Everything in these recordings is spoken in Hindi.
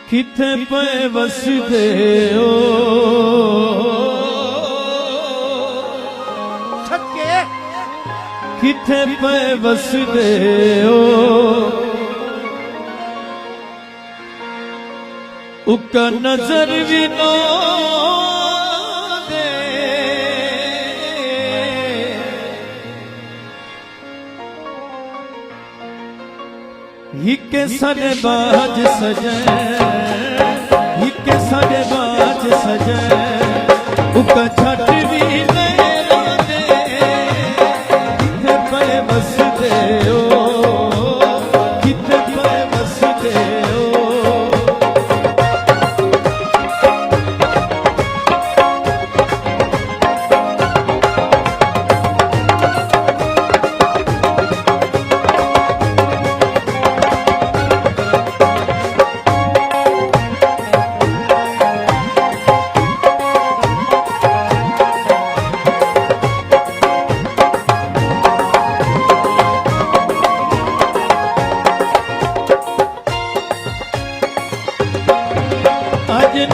किथे पे वसदे हो छक्के किथे पे वसदे हो उका नजर भी नो दे हिके सारे बाज सजे हिके सारे बाज सजे उका छट भी नहीं दे किथे पे वसदे हो किथे पे वसदे हो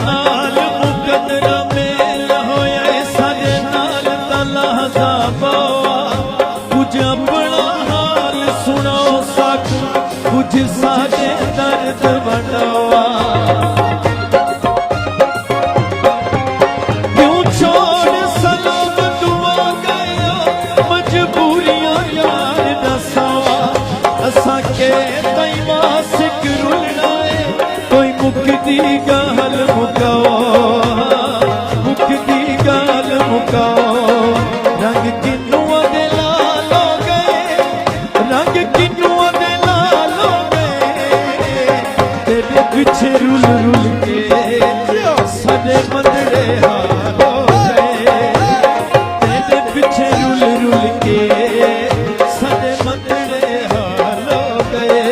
नाल मुकदरा मेल होया सारे नाल तलहजा पवा कुछ अपना हाल सुनाओ सक कुछ सारे दर्द बढ़वा क्यों छोड़ सलाम दुआ गया मजबूरियां यार दसावा असा के तई मासिक रुलना है कोई मुक्ति गल मुकाओ मुक्ति गल मुकाओ रंग किन्नुआ दे लाल हो गए रंग किन्नुआ दे लाल हो गए तेरे पीछे रुल रुल के सदे मंदड़े हाल हो गए तेरे पीछे रुल रुल के सदे मंदड़े हाल हो गए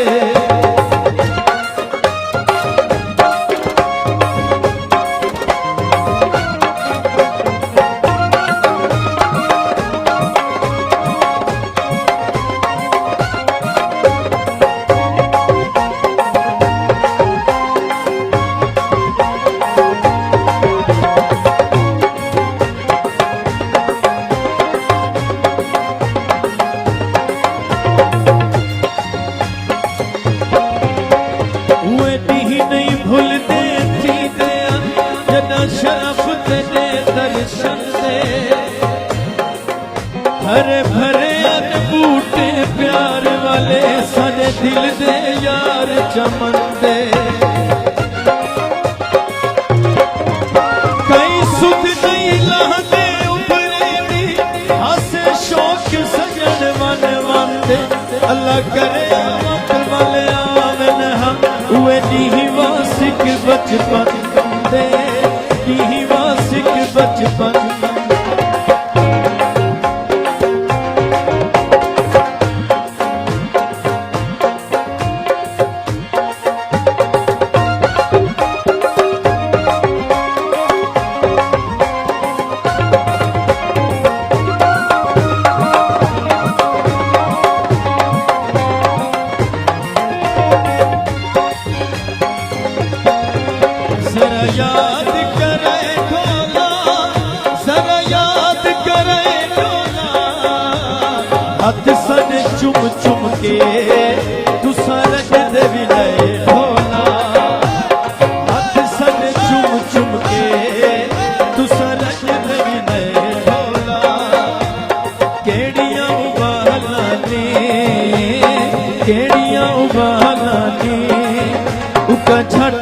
शरफ तेरे दर्शन दे हरे भरे बूटे प्यार वाले सारे दिल दे यार चमन दे कई सुध नहीं लादे उभरे भी हासे शौक सजन मन वंदे अल्लाह करे आमत वाले आवन हम हुए नी वासिक बचपन दे ही वासिक बचपन जरा याद करे ढोला जरा याद करे ढोला हाथ सन चुम चुम के तू सरग दे भी नए ढोला हाथ सन चुम चुम के तू सरग दे भी नए ढोला केड़ियां उबालानी केड़ियां उबालानी उका छट